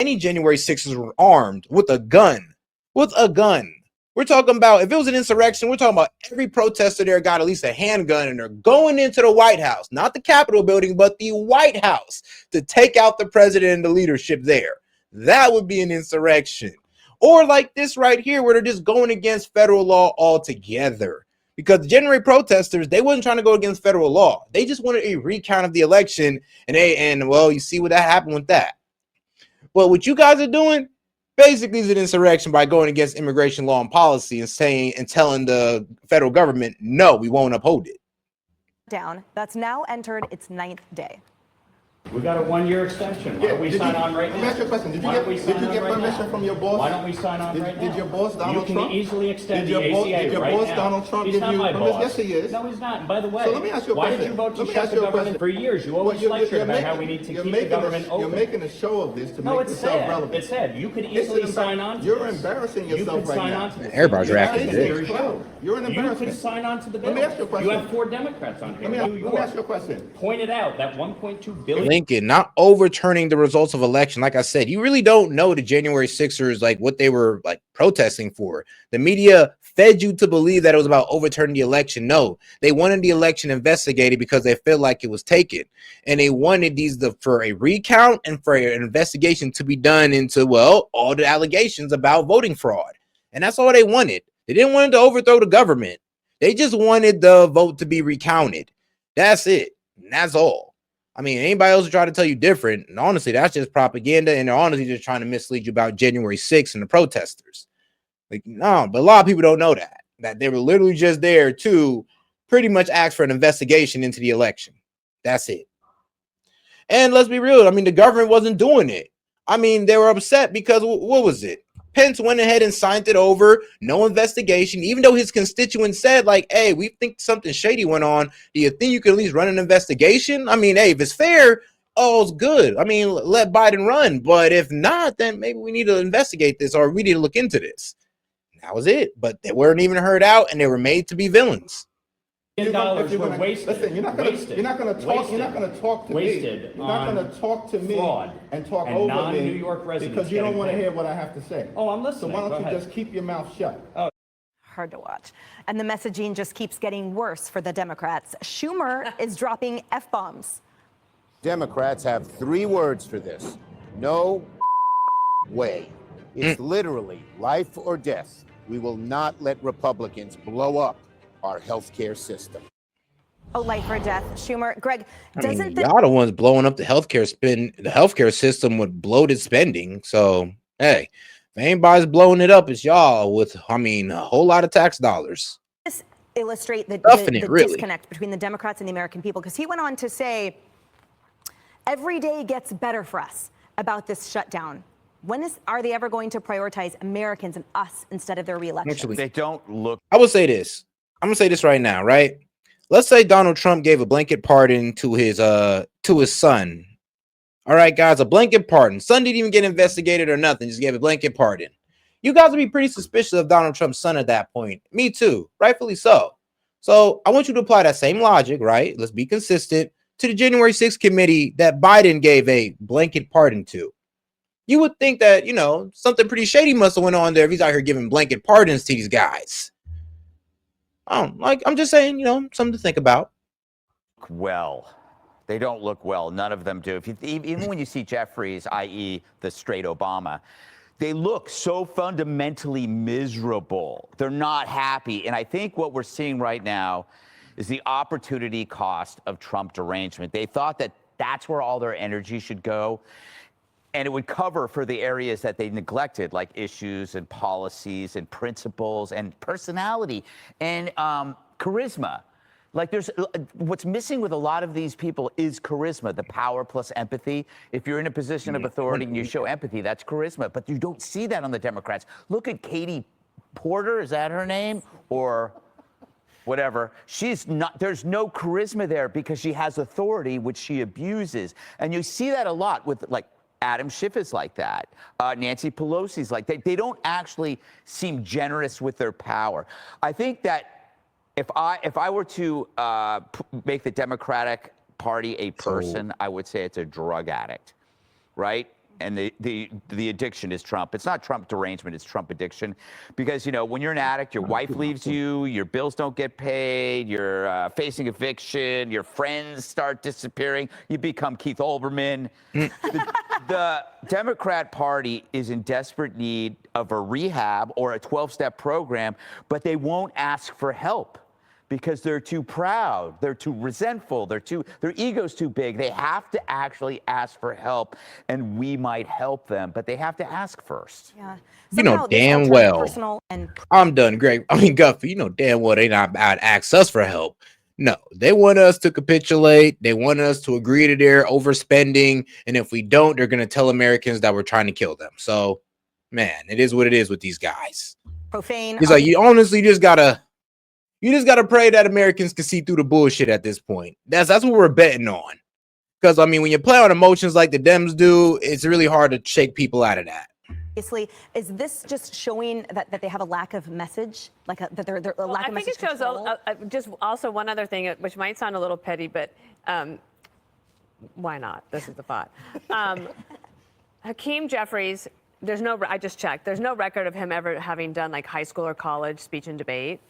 Any January 6ers were armed with a gun. With a gun. We're talking about, if it was an insurrection, we're talking about every protester there got at least a handgun and they're going into the White House, not the Capitol building, but the White House to take out the president and the leadership there. That would be an insurrection. Or like this right here, where they're just going against federal law altogether. Because the January protesters, they wasn't trying to go against federal law. They just wanted a recount of the election. And well, you see what that happened with that. But what you guys are doing basically is an insurrection by going against immigration law and policy and saying and telling the federal government, no, we won't uphold it. That's now entered its 9th day. We got a 1-year extension. Why don't we sign on right now? Let me ask you a question. Did you get permission from your boss? Why don't we sign on right now? Did your boss, Donald Trump? You can easily extend the ACA right now. Did your boss, Donald Trump, give you permission? Yes, he is. No, he's not. And by the way, so let me ask you a why question. did you vote to shut the government for years? You always lectured about how we need to keep the government open. You're making a show of this to make yourself relevant. It's sad. You could easily sign on to this. You're embarrassing yourself right now. Everybody's reacting to this. You're an embarrassment. You could sign on to the bill. Let me ask you a question. You have 4 Democrats on here. Let me ask you a question. Pointed out that 1.2 billion. Lincoln, not overturning the results of election. Like I said, you really don't know the January 6ers, like what they were like protesting for. The media fed you to believe that it was about overturning the election. No, they wanted the election investigated because they felt like it was taken. And they wanted for a recount and for an investigation to be done into, well, all the allegations about voting fraud. And that's all they wanted. They didn't want to overthrow the government. They just wanted the vote to be recounted. That's it. And that's all. I mean, anybody else will try to tell you different. And honestly, that's just propaganda. And they're honestly just trying to mislead you about January 6th and the protesters. Like, no, but a lot of people don't know that they were literally just there to pretty much ask for an investigation into the election. That's it. And let's be real. I mean, the government wasn't doing it. I mean, they were upset because what was it? Pence went ahead and signed it over, no investigation, even though his constituents said, like, hey, we think something shady went on. Do you think you can at least run an investigation? I mean, hey, if it's fair, all's good. I mean, let Biden run. But if not, then maybe we need to investigate this or we need to look into this. That was it. But they weren't even heard out and they were made to be villains. Dollars were wasted. Listen, you're not going to talk. You're not going to talk to me. You're not going to talk to me and talk over me because you don't want to hear what I have to say. Oh, I'm listening. So why don't you just keep your mouth shut? Oh. Hard to watch. And the messaging just keeps getting worse for the Democrats. Schumer is dropping F-bombs. Democrats have 3 words for this. No way. It's literally life or death. We will not let Republicans blow up our healthcare system. Oh, life or death. Schumer, Greg, y'all the ones blowing up the healthcare system with bloated spending. So, hey, if anybody's blowing it up, it's y'all with, I mean, a whole lot of tax dollars. This illustrate the disconnect between the Democrats and the American people, because he went on to say, every day gets better for us about this shutdown. When are they ever going to prioritize Americans and us instead of their reelection? Actually, they don't look. I will say this. I'm gonna say this right now, right? Let's say Donald Trump gave a blanket pardon to his son. All right, guys, a blanket pardon. Son didn't even get investigated or nothing, just gave a blanket pardon. You guys would be pretty suspicious of Donald Trump's son at that point. Me too, rightfully so. So I want you to apply that same logic, right? Let's be consistent to the January 6th committee that Biden gave a blanket pardon to. You would think that, you know, something pretty shady must have went on there if he's out here giving blanket pardons to these guys. I'm just saying, you know, something to think about. Well, they don't look well. None of them do. Even when you see Jeffries, i.e. the straight Obama, they look so fundamentally miserable. They're not happy. And I think what we're seeing right now is the opportunity cost of Trump derangement. They thought that that's where all their energy should go. And it would cover for the areas that they neglected, like issues and policies and principles and personality and charisma. Like what's missing with a lot of these people is charisma, the power plus empathy. If you're in a position of authority and you show empathy, that's charisma. But you don't see that on the Democrats. Look at Katie Porter, is that her name? Or whatever. She's not, there's no charisma there because she has authority, which she abuses. And you see that a lot with like Adam Schiff is like that. Nancy Pelosi's like that. They don't actually seem generous with their power. I think that if I were to make the Democratic Party a person, I would say it's a drug addict, right? and the addiction is Trump. It's not Trump derangement, it's Trump addiction. Because, you know, when you're an addict, your wife leaves you, your bills don't get paid, you're facing eviction, your friends start disappearing, you become Keith Olbermann. The Democrat Party is in desperate need of a rehab or a 12-step program, but they won't ask for help because they're too proud, they're too resentful, their ego's too big. They have to actually ask for help, and we might help them, but they have to ask first. Yeah. You know damn well. I'm done, Greg. I mean, Guffey, you know damn well they not about to ask us for help. No, they want us to capitulate. They want us to agree to their overspending. And if we don't, they're going to tell Americans that we're trying to kill them. So, man, it is what it is with these guys. Profane. It's like, you honestly just got to pray that Americans can see through the bullshit at this point. That's what we're betting on. Because, I mean, when you play on emotions like the Dems do, it's really hard to shake people out of that. Obviously, is this just showing that they have a lack of message, like that they're a lack of message? I think it shows just also one other thing, which might sound a little petty, but why not? This is the thought. Hakeem Jeffries, I just checked. There's no record of him ever having done like high school or college speech and debate.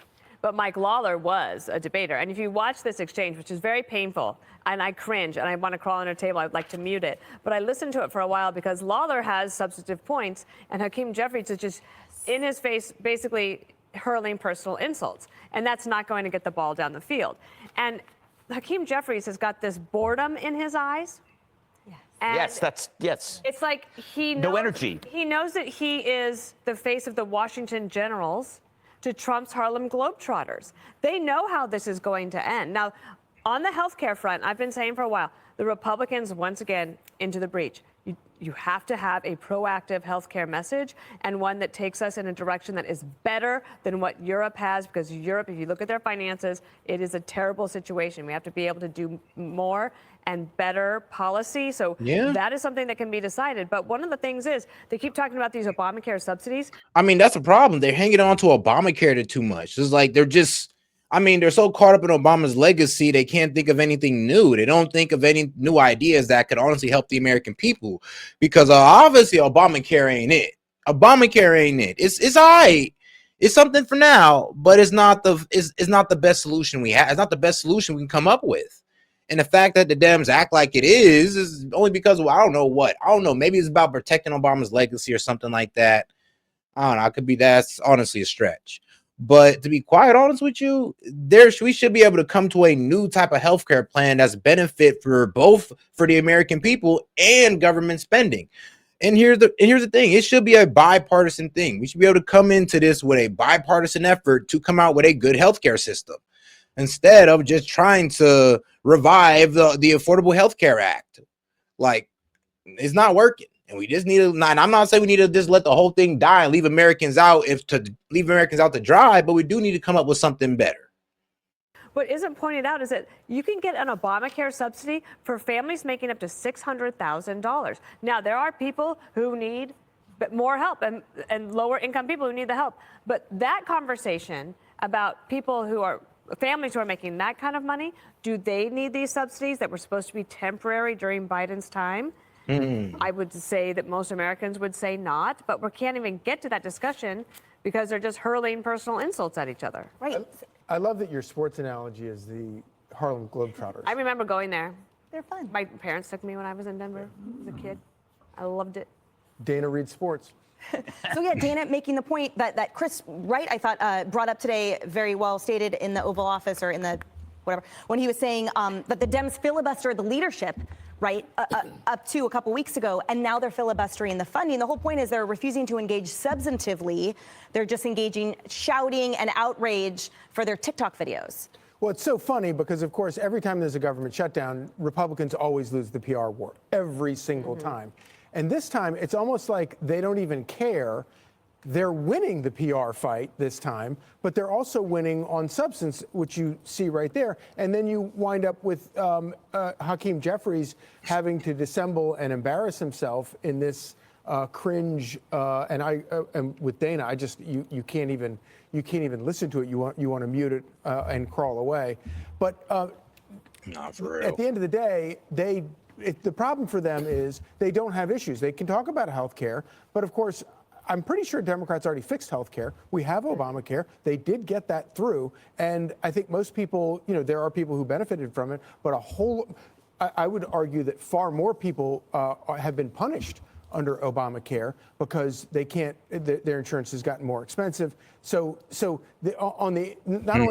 But Mike Lawler was a debater. And if you watch this exchange, which is very painful, and I cringe, and I want to crawl under a table, I'd like to mute it. But I listened to it for a while because Lawler has substantive points, and Hakeem Jeffries is just in his face, basically hurling personal insults. And that's not going to get the ball down the field. And Hakeem Jeffries has got this boredom in his eyes. Yes. It's like he knows, no energy. He knows that he is the face of the Washington Generals to Trump's Harlem Globetrotters. They know how this is going to end. Now, on the health care front, I've been saying for a while, the Republicans, once again, into the breach. You have to have a proactive health care message and one that takes us in a direction that is better than what Europe has, because Europe, if you look at their finances, it is a terrible situation. We have to be able to do more and better policy. So that is something that can be decided. But one of the things is they keep talking about these Obamacare subsidies. I mean, that's a problem. They're hanging on to Obamacare too much. It's like they're so caught up in Obama's legacy, they can't think of anything new. They don't think of any new ideas that could honestly help the American people, because obviously Obamacare ain't it. Obamacare ain't it. It's all right. It's something for now, but it's not the best solution we have. It's not the best solution we can come up with. And the fact that the Dems act like it is only because of, I don't know. Maybe it's about protecting Obama's legacy or something like that. I don't know. It could be that's honestly a stretch. But to be quite honest with you, we should be able to come to a new type of healthcare plan that's benefit for the American people and government spending. And here's the thing. It should be a bipartisan thing. We should be able to come into this with a bipartisan effort to come out with a good healthcare system, instead of just trying to revive the Affordable Health Care Act. Like, it's not working. And we just need to, and I'm not saying we need to just let the whole thing die and leave Americans out to dry, but we do need to come up with something better. What isn't pointed out is that you can get an Obamacare subsidy for families making up to $600,000. Now, there are people who need more help and lower income people who need the help. But that conversation about families who are making that kind of money, do they need these subsidies that were supposed to be temporary during Biden's time? I would say that most Americans would say not, but we can't even get to that discussion because they're just hurling personal insults at each other. Right. I love that your sports analogy is the Harlem Globetrotters. I remember going there. They're fun. My parents took me when I was in Denver as a kid. I loved it. Dana reads sports. So yeah, Dana making the point that Chris Wright, I thought, brought up today, very well stated in the Oval Office or in the whatever, when he was saying that the Dems filibustered the leadership, right, up to a couple weeks ago, and now they're filibustering the funding. The whole point is they're refusing to engage substantively. They're just engaging shouting and outrage for their TikTok videos. Well, it's so funny because, of course, every time there's a government shutdown, Republicans always lose the PR war, every single time. And this time, it's almost like they don't even care. They're winning the PR fight this time, but they're also winning on substance, which you see right there. And then you wind up with Hakeem Jeffries having to dissemble and embarrass himself in this cringe. And with Dana, you can't even listen to it. You want to mute it and crawl away. But Not for real. At the end of the day, the problem for them is they don't have issues. They can talk about health care, but of course, I'm pretty sure Democrats already fixed health care. We have Obamacare. They did get that through. And I think most people, there are people who benefited from it, but I would argue that far more people have been punished under Obamacare because they can't, their insurance has gotten more expensive. So not only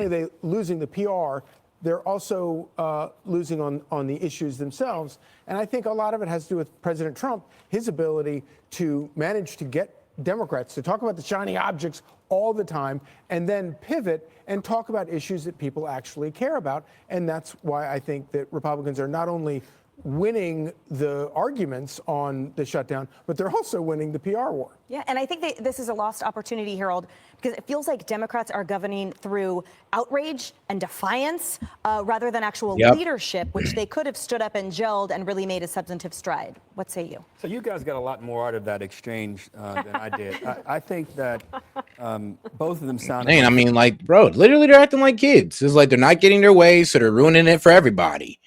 are they losing the PR, they're also losing on the issues themselves. And I think a lot of it has to do with President Trump, his ability to manage to get Democrats to talk about the shiny objects all the time and then pivot and talk about issues that people actually care about. And that's why I think that Republicans are not only winning the arguments on the shutdown, but they're also winning the PR war. Yeah, and I think this is a lost opportunity, Harold, because it feels like Democrats are governing through outrage and defiance rather than actual leadership, which they could have stood up and gelled and really made a substantive stride. What say you? So you guys got a lot more out of that exchange than I did. I think that both of them sound. I mean, like, bro, literally they're acting like kids. It's like they're not getting their way, so they're ruining it for everybody.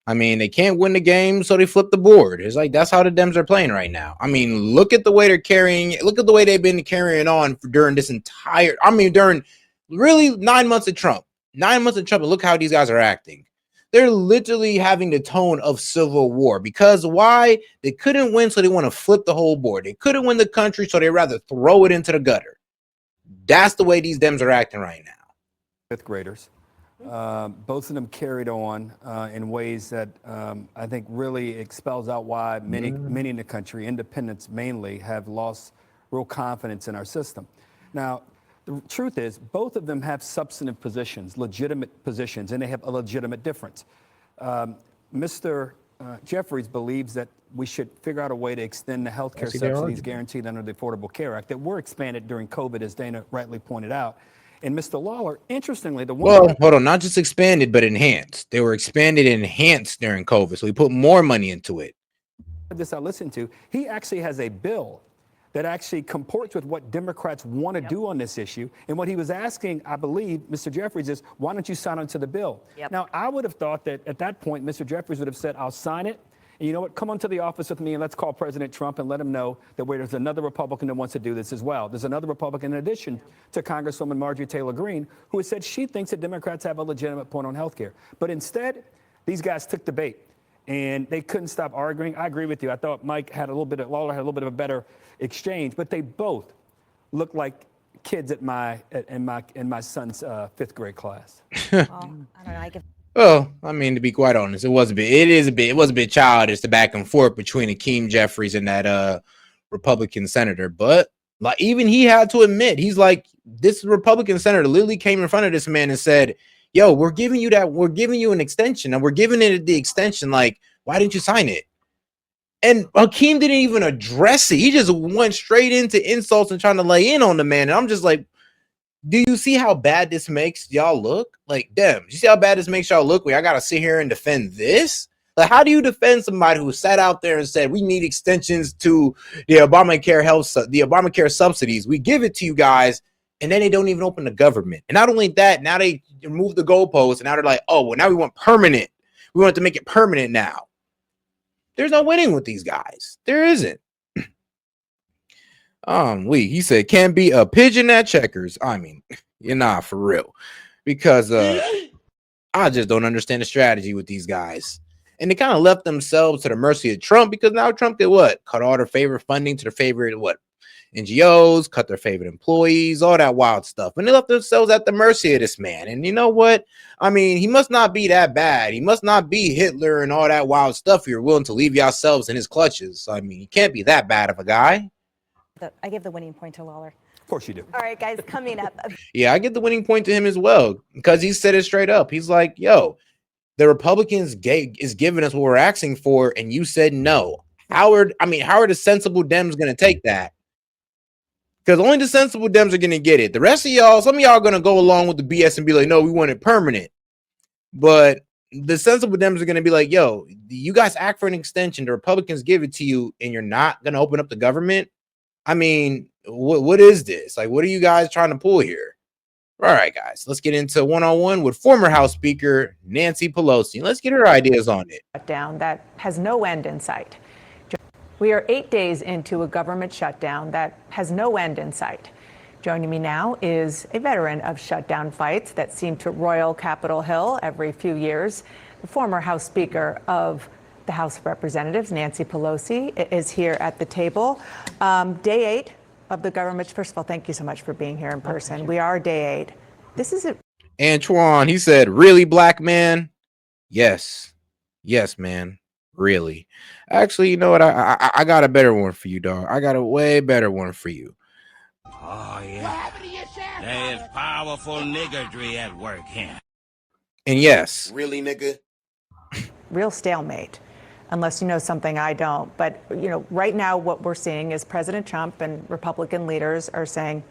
I mean, they can't win the game, so they flip the board. It's like that's how the Dems are playing right now. I mean, look at the way they're carrying. Look at the way they've been carrying on during this entire. I mean, during really 9 months of Trump. 9 months of Trump, and look how these guys are acting. They're literally having the tone of civil war because why? They couldn't win, so they want to flip the whole board. They couldn't win the country, so they rather throw it into the gutter. That's the way these Dems are acting right now. Fifth graders. Both of them carried on in ways that I think really expels out why many in the country, independents mainly, have lost real confidence in our system. Now, the truth is, both of them have substantive positions, legitimate positions, and they have a legitimate difference. Mr. Jeffries believes that we should figure out a way to extend the health care subsidies guaranteed under the Affordable Care Act that were expanded during COVID, as Dana rightly pointed out. And Mr. Lawler, interestingly, hold on, not just expanded, but enhanced. They were expanded and enhanced during COVID, so we put more money into it. This I listened to. He actually has a bill that actually comports with what Democrats want to do on this issue. And what he was asking, I believe, Mr. Jeffries, is why don't you sign onto the bill? Now, I would have thought that at that point, Mr. Jeffries would have said, I'll sign it. And you know what? Come on to the office with me and let's call President Trump and let him know that there's another Republican that wants to do this as well. There's another Republican in addition to Congresswoman Marjorie Taylor Greene, who has said she thinks that Democrats have a legitimate point on health care. But instead, these guys took the bait and they couldn't stop arguing. I agree with you. I thought Lawler had a little bit of a better exchange, but they both look like kids at in my son's fifth grade class. Well, I don't know. Well, I mean, to be quite honest, it was a bit childish, the back and forth between Hakeem Jeffries and that Republican senator. But like, even he had to admit, he's like, this Republican senator literally came in front of this man and said, yo, we're giving you an extension, and we're giving it the extension. Like, why didn't you sign it? And Hakeem didn't even address it. He just went straight into insults and trying to lay in on the man. And I'm just like, do you see how bad this makes y'all look? Like, damn, you see how bad this makes y'all look? I gotta sit here and defend this? Like, how do you defend somebody who sat out there and said we need extensions to the Obamacare subsidies? We give it to you guys, and then they don't even open the government. And not only that, now they remove the goalposts, and now they're like, oh, well, now we want permanent. We want to make it permanent now. There's no winning with these guys. There isn't. He said, can't be a pigeon at checkers. I mean, you're not for real. Because I just don't understand the strategy with these guys. And they kind of left themselves to the mercy of Trump because now Trump did what? Cut all their favorite funding to their favorite NGOs, cut their favorite employees, all that wild stuff. And they left themselves at the mercy of this man. And you know what? I mean, he must not be that bad. He must not be Hitler and all that wild stuff if you're willing to leave yourselves in his clutches. I mean, he can't be that bad of a guy. I give the winning point to Lawler. Of course you do. All right, guys, coming up. Yeah, I give the winning point to him as well because he said it straight up. He's like, yo, the Republicans is giving us what we're asking for, and you said no. How are the sensible Dems going to take that? Because only the sensible Dems are going to get it. The rest of y'all, some of y'all are going to go along with the BS and be like, no, we want it permanent. But the sensible Dems are going to be like, yo, you guys act for an extension. The Republicans give it to you, and you're not going to open up the government. I mean, what is this? Like, what are you guys trying to pull here? All right, guys, let's get into one-on-one with former House Speaker Nancy Pelosi. Let's get her ideas on it. Shutdown that has no end in sight. We are 8 days into a government shutdown that has no end in sight. Joining me now is a veteran of shutdown fights that seem to roil Capitol Hill every few years. The former House Speaker of the House of Representatives, Nancy Pelosi, is here at the table. Day 8 of the government. First of all, thank you so much for being here in person. We are day 8. This is it. Antoine, he said, really, black man? Yes. Yes, man. Really. Actually, you know what? I got a better one for you, dog. I got a way better one for you. Oh, yeah. There is powerful niggardry at work here. And yes. Really, nigga? Real stalemate, unless you know something I don't. But, you know, right now what we're seeing is President Trump and Republican leaders are saying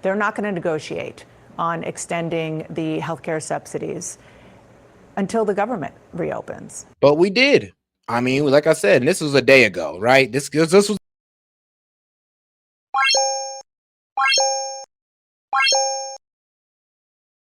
they're not going to negotiate on extending the healthcare subsidies until the government reopens. But we did. I mean, like I said, and this was a day ago, right? This was